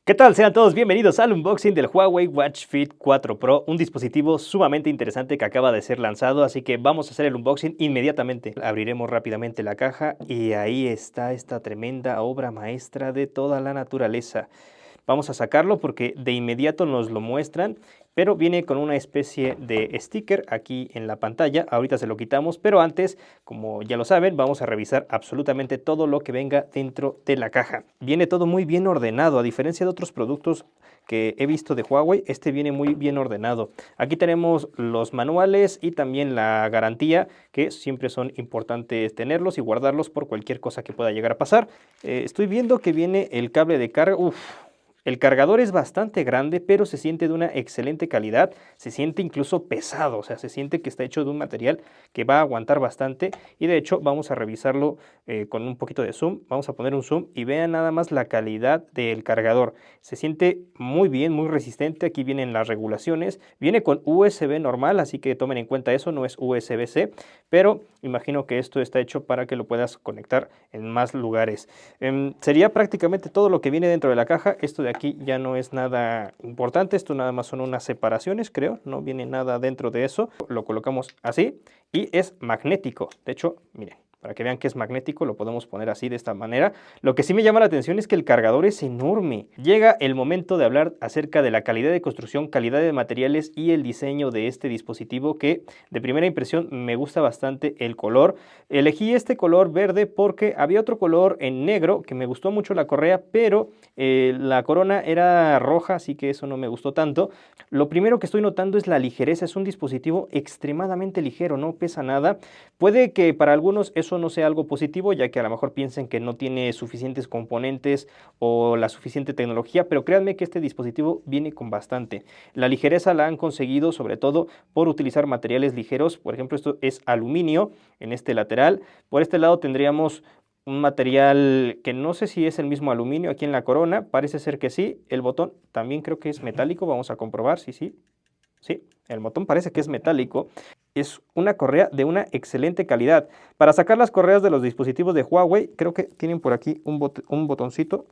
¿Qué tal? Sean todos bienvenidos al unboxing del Huawei Watch Fit 4 Pro, un dispositivo sumamente interesante que acaba de ser lanzado, así que vamos a hacer el unboxing inmediatamente. Abriremos rápidamente la caja y ahí está esta tremenda obra maestra de toda la naturaleza. Vamos a sacarlo porque de inmediato nos lo muestran, pero viene con una especie de sticker aquí en la pantalla. Ahorita se lo quitamos, pero antes, como ya lo saben, vamos a revisar absolutamente todo lo que venga dentro de la caja. Viene todo muy bien ordenado, a diferencia de otros productos que he visto de Huawei, este viene muy bien ordenado. Aquí tenemos los manuales y también la garantía, que siempre son importantes tenerlos y guardarlos por cualquier cosa que pueda llegar a pasar. Estoy viendo que viene el cable de carga. El cargador es bastante grande, pero se siente de una excelente calidad, se siente incluso pesado, o sea, se siente que está hecho de un material que va a aguantar bastante y de hecho vamos a revisarlo con un poquito de zoom, vamos a poner un zoom y vean nada más la calidad del cargador, se siente muy bien, muy resistente. Aquí vienen las regulaciones, viene con USB normal, así que tomen en cuenta eso, no es USB-C, pero imagino que esto está hecho para que lo puedas conectar en más lugares. Sería prácticamente todo lo que viene dentro de la caja. Esto de aquí ya no es nada importante, esto nada más son unas separaciones, creo, no viene nada dentro de eso. Lo colocamos así y es magnético. De hecho, miren, para que vean que es magnético, lo podemos poner así de esta manera. Lo que sí me llama la atención es que el cargador es enorme. Llega el momento de hablar acerca de la calidad de construcción, calidad de materiales y el diseño de este dispositivo, que de primera impresión me gusta bastante el color. Elegí este color verde porque había otro color en negro que me gustó mucho la correa, pero la corona era roja, así que eso no me gustó tanto. Lo primero que estoy notando es la ligereza. Es un dispositivo extremadamente ligero, no pesa nada. Puede que para algunos eso no sea algo positivo, ya que a lo mejor piensen que no tiene suficientes componentes o la suficiente tecnología, pero créanme que este dispositivo viene con bastante. La ligereza la han conseguido sobre todo por utilizar materiales ligeros. Por ejemplo, esto es aluminio en este lateral. Por este lado tendríamos un material que no sé si es el mismo aluminio aquí en la corona, parece ser que sí. El botón también creo que es metálico, vamos a comprobar, sí, el botón parece que es metálico. Es una correa de una excelente calidad. Para sacar las correas de los dispositivos de Huawei, creo que tienen por aquí un botoncito.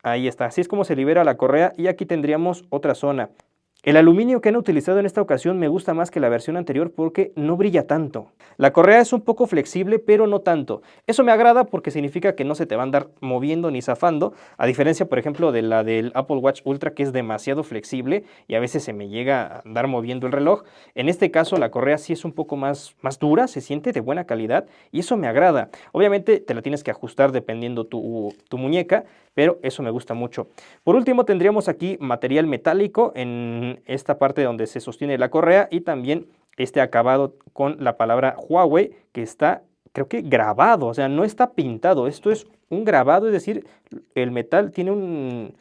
Ahí está, así es como se libera la correa y aquí tendríamos otra zona. El aluminio que han utilizado en esta ocasión me gusta más que la versión anterior porque no brilla tanto. La correa es un poco flexible, pero no tanto. Eso me agrada porque significa que no se te va a andar moviendo ni zafando, a diferencia, por ejemplo, de la del Apple Watch Ultra, que es demasiado flexible y a veces se me llega a andar moviendo el reloj. En este caso, la correa sí es un poco más dura, se siente de buena calidad y eso me agrada. Obviamente te la tienes que ajustar dependiendo tu muñeca, pero eso me gusta mucho. Por último, tendríamos aquí material metálico en esta parte donde se sostiene la correa y también este acabado con la palabra Huawei, que está, creo que grabado, o sea, no está pintado, esto es un grabado, es decir, el metal tiene un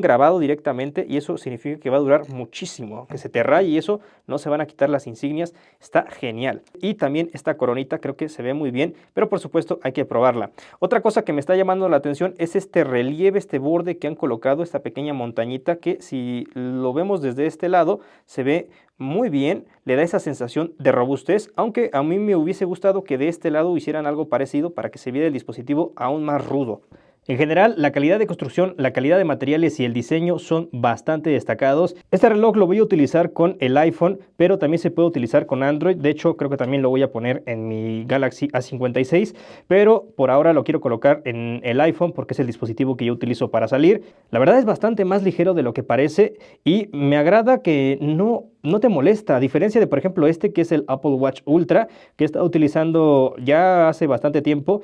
grabado directamente y eso significa que va a durar muchísimo, que se te raye y eso no se van a quitar las insignias, está genial. Y también esta coronita creo que se ve muy bien, pero por supuesto hay que probarla. Otra cosa que me está llamando la atención es este relieve, este borde que han colocado, esta pequeña montañita que si lo vemos desde este lado se ve muy bien, le da esa sensación de robustez, aunque a mí me hubiese gustado que de este lado hicieran algo parecido para que se viera el dispositivo aún más rudo. En general, la calidad de construcción, la calidad de materiales y el diseño son bastante destacados. Este reloj lo voy a utilizar con el iPhone, pero también se puede utilizar con Android. De hecho, creo que también lo voy a poner en mi Galaxy A56, pero por ahora lo quiero colocar en el iPhone porque es el dispositivo que yo utilizo para salir. La verdad es bastante más ligero de lo que parece y me agrada que no te molesta, a diferencia de, por ejemplo, este que es el Apple Watch Ultra, que he estado utilizando ya hace bastante tiempo.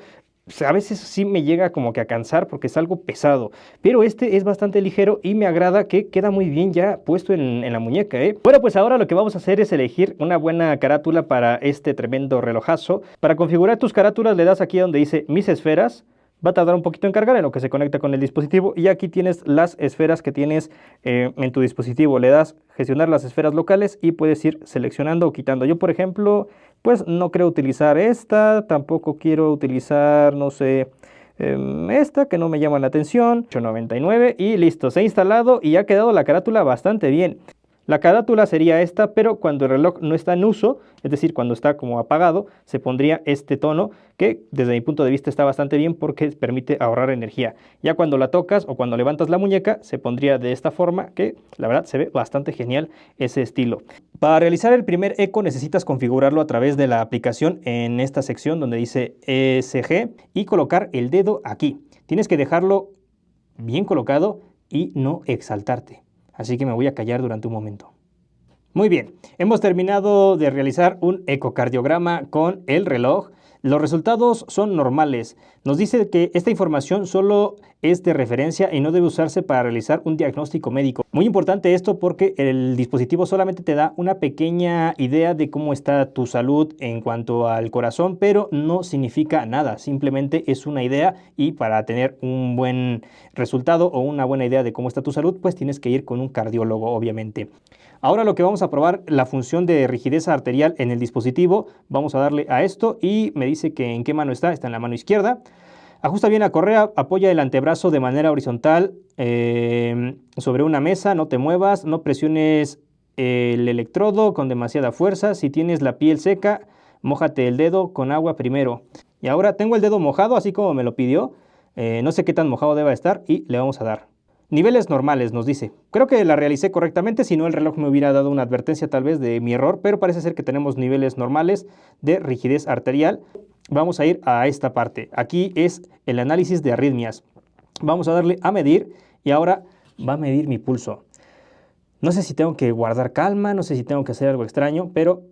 O sea, a veces sí me llega como que a cansar porque es algo pesado, pero este es bastante ligero y me agrada que queda muy bien ya puesto en la muñeca, ¿eh? Bueno, pues ahora lo que vamos a hacer es elegir una buena carátula para este tremendo relojazo. Para configurar tus carátulas le das aquí donde dice mis esferas. Va a tardar un poquito en cargar en lo que se conecta con el dispositivo y aquí tienes las esferas que tienes en tu dispositivo. Le das gestionar las esferas locales y puedes ir seleccionando o quitando. Yo, por ejemplo, pues no creo utilizar esta, tampoco quiero utilizar, no sé, esta que no me llama la atención, 899 y listo, se ha instalado y ha quedado la carátula bastante bien. La carátula sería esta, pero cuando el reloj no está en uso, es decir, cuando está como apagado, se pondría este tono que desde mi punto de vista está bastante bien porque permite ahorrar energía. Ya cuando la tocas o cuando levantas la muñeca, se pondría de esta forma que la verdad se ve bastante genial ese estilo. Para realizar el primer eco necesitas configurarlo a través de la aplicación en esta sección donde dice ESG y colocar el dedo aquí. Tienes que dejarlo bien colocado y no exaltarte. Así que me voy a callar durante un momento. Muy bien, hemos terminado de realizar un ecocardiograma con el reloj. Los resultados son normales. Nos dice que esta información solo es de referencia y no debe usarse para realizar un diagnóstico médico. Muy importante esto porque el dispositivo solamente te da una pequeña idea de cómo está tu salud en cuanto al corazón, pero no significa nada. Simplemente es una idea y para tener un buen resultado o una buena idea de cómo está tu salud, pues tienes que ir con un cardiólogo, obviamente. Ahora lo que vamos a probar, la función de rigidez arterial en el dispositivo. Vamos a darle a esto y me dice que en qué mano está en la mano izquierda. Ajusta bien la correa, apoya el antebrazo de manera horizontal sobre una mesa, no te muevas, no presiones el electrodo con demasiada fuerza. Si tienes la piel seca, mójate el dedo con agua primero. Y ahora tengo el dedo mojado, así como me lo pidió. No sé qué tan mojado deba estar y le vamos a dar. Niveles normales, nos dice. Creo que la realicé correctamente, si no el reloj me hubiera dado una advertencia tal vez de mi error, pero parece ser que tenemos niveles normales de rigidez arterial. Vamos a ir a esta parte. Aquí es el análisis de arritmias. Vamos a darle a medir y ahora va a medir mi pulso. No sé si tengo que guardar calma, no sé si tengo que hacer algo extraño, pero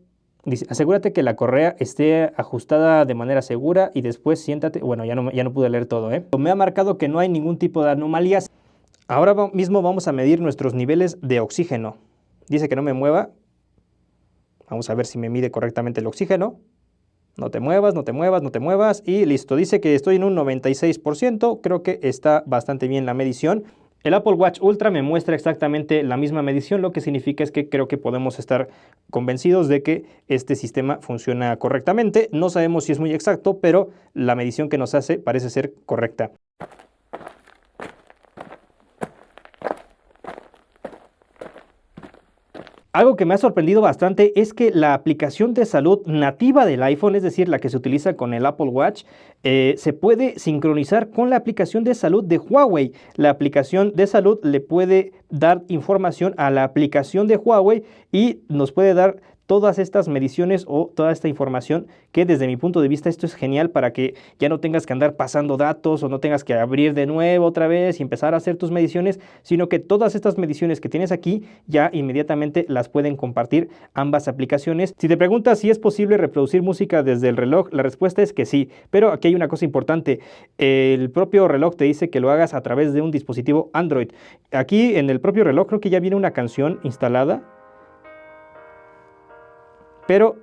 dice, asegúrate que la correa esté ajustada de manera segura y después siéntate. Bueno, ya no pude leer todo, ¿eh? Me ha marcado que no hay ningún tipo de anomalías. Ahora mismo vamos a medir nuestros niveles de oxígeno. Dice que no me mueva. Vamos a ver si me mide correctamente el oxígeno. No te muevas, no te muevas, no te muevas. Y listo, dice que estoy en un 96%. Creo que está bastante bien la medición. El Apple Watch Ultra me muestra exactamente la misma medición, lo que significa es que creo que podemos estar convencidos de que este sistema funciona correctamente. No sabemos si es muy exacto, pero la medición que nos hace parece ser correcta. Algo que me ha sorprendido bastante es que la aplicación de salud nativa del iPhone, es decir, la que se utiliza con el Apple Watch, se puede sincronizar con la aplicación de salud de Huawei. La aplicación de salud le puede dar información a la aplicación de Huawei y nos puede dar todas estas mediciones o toda esta información que desde mi punto de vista esto es genial para que ya no tengas que andar pasando datos o no tengas que abrir de nuevo otra vez y empezar a hacer tus mediciones, sino que todas estas mediciones que tienes aquí ya inmediatamente las pueden compartir ambas aplicaciones. Si te preguntas si es posible reproducir música desde el reloj, la respuesta es que sí, pero aquí hay una cosa importante. El propio reloj te dice que lo hagas a través de un dispositivo Android. Aquí en el propio reloj creo que ya viene una canción instalada, pero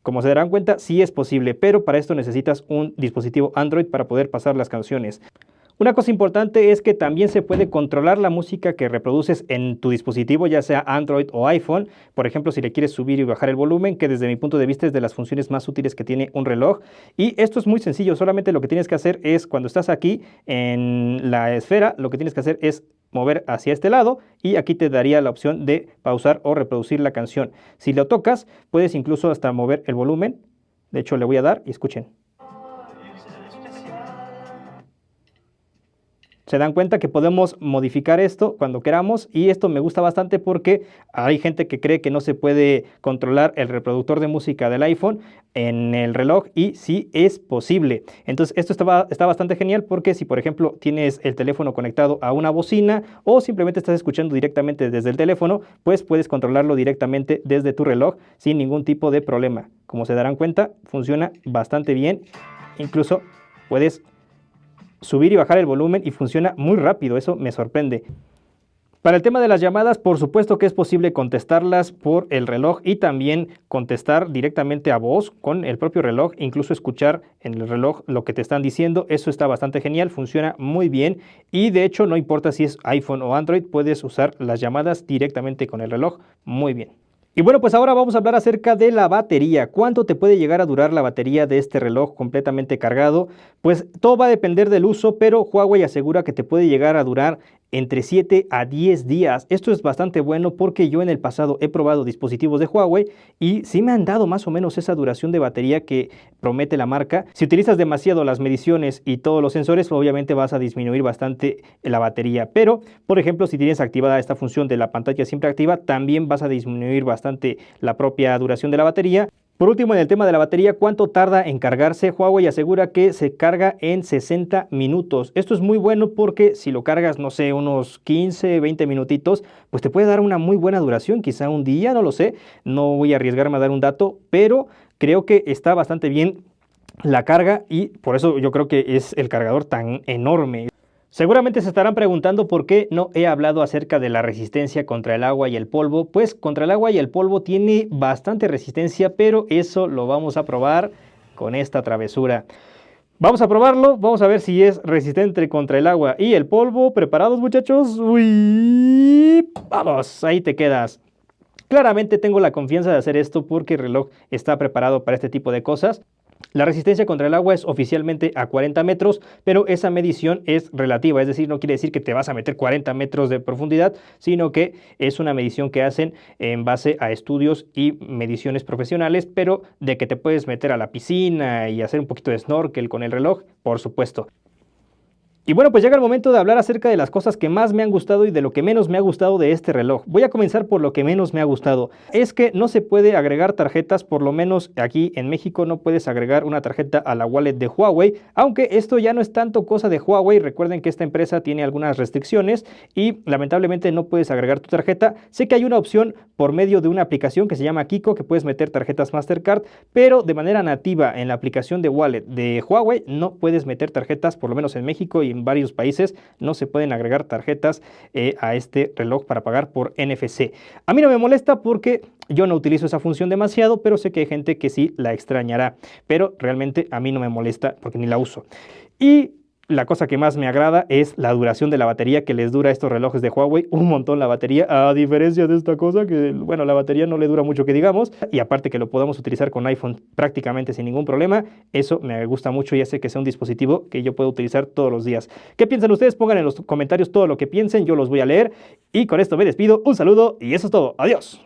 como se darán cuenta, sí es posible, pero para esto necesitas un dispositivo Android para poder pasar las canciones. Una cosa importante es que también se puede controlar la música que reproduces en tu dispositivo, ya sea Android o iPhone. Por ejemplo, si le quieres subir y bajar el volumen, que desde mi punto de vista es de las funciones más útiles que tiene un reloj. Y esto es muy sencillo, solamente lo que tienes que hacer es, cuando estás aquí en la esfera, lo que tienes que hacer es mover hacia este lado y aquí te daría la opción de pausar o reproducir la canción. Si lo tocas, puedes incluso hasta mover el volumen. De hecho, le voy a dar y escuchen. Se dan cuenta que podemos modificar esto cuando queramos y esto me gusta bastante porque hay gente que cree que no se puede controlar el reproductor de música del iPhone en el reloj y sí es posible. Entonces esto está bastante genial porque si por ejemplo tienes el teléfono conectado a una bocina o simplemente estás escuchando directamente desde el teléfono, pues puedes controlarlo directamente desde tu reloj sin ningún tipo de problema. Como se darán cuenta, funciona bastante bien. Incluso puedes subir y bajar el volumen y funciona muy rápido, eso me sorprende. Para el tema de las llamadas, por supuesto que es posible contestarlas por el reloj y también contestar directamente a voz con el propio reloj, incluso escuchar en el reloj lo que te están diciendo. Eso está bastante genial, funciona muy bien y de hecho no importa si es iPhone o Android, puedes usar las llamadas directamente con el reloj muy bien. Y bueno, pues ahora vamos a hablar acerca de la batería. ¿Cuánto te puede llegar a durar la batería de este reloj completamente cargado? Pues todo va a depender del uso, pero Huawei asegura que te puede llegar a durar entre 7 a 10 días. Esto es bastante bueno porque yo en el pasado he probado dispositivos de Huawei y sí me han dado más o menos esa duración de batería que promete la marca. Si utilizas demasiado las mediciones y todos los sensores, obviamente vas a disminuir bastante la batería. Pero, por ejemplo, si tienes activada esta función de la pantalla siempre activa, también vas a disminuir bastante la propia duración de la batería. Por último, en el tema de la batería, ¿cuánto tarda en cargarse? Huawei asegura que se carga en 60 minutos. Esto es muy bueno porque si lo cargas, no sé, unos 15, 20 minutitos, pues te puede dar una muy buena duración, quizá un día, no lo sé. No voy a arriesgarme a dar un dato, pero creo que está bastante bien la carga y por eso yo creo que es el cargador tan enorme. Seguramente se estarán preguntando por qué no he hablado acerca de la resistencia contra el agua y el polvo. Pues contra el agua y el polvo tiene bastante resistencia, pero eso lo vamos a probar con esta travesura. Vamos a probarlo, vamos a ver si es resistente contra el agua y el polvo. ¿Preparados, muchachos? Uy, vamos, ahí te quedas. Claramente tengo la confianza de hacer esto porque el reloj está preparado para este tipo de cosas. La resistencia contra el agua es oficialmente a 40 metros, pero esa medición es relativa, es decir, no quiere decir que te vas a meter 40 metros de profundidad, sino que es una medición que hacen en base a estudios y mediciones profesionales, pero de que te puedes meter a la piscina y hacer un poquito de snorkel con el reloj, por supuesto. Y bueno, pues llega el momento de hablar acerca de las cosas que más me han gustado y de lo que menos me ha gustado de este reloj. Voy a comenzar por lo que menos me ha gustado. Es que no se puede agregar tarjetas, por lo menos aquí en México no puedes agregar una tarjeta a la wallet de Huawei, aunque esto ya no es tanto cosa de Huawei. Recuerden que esta empresa tiene algunas restricciones y lamentablemente no puedes agregar tu tarjeta. Sé que hay una opción por medio de una aplicación que se llama Kiko, que puedes meter tarjetas Mastercard, pero de manera nativa en la aplicación de wallet de Huawei no puedes meter tarjetas, por lo menos en México y en varios países no se pueden agregar tarjetas a este reloj para pagar por NFC. A mí no me molesta porque yo no utilizo esa función demasiado, pero sé que hay gente que sí la extrañará, pero realmente a mí no me molesta porque ni la uso. Y la cosa que más me agrada es la duración de la batería que les dura a estos relojes de Huawei, un montón la batería, a diferencia de esta cosa que, bueno, la batería no le dura mucho que digamos, y aparte que lo podamos utilizar con iPhone prácticamente sin ningún problema, eso me gusta mucho y hace que sea un dispositivo que yo puedo utilizar todos los días. ¿Qué piensan ustedes? Pongan en los comentarios todo lo que piensen, yo los voy a leer, y con esto me despido, un saludo y eso es todo, adiós.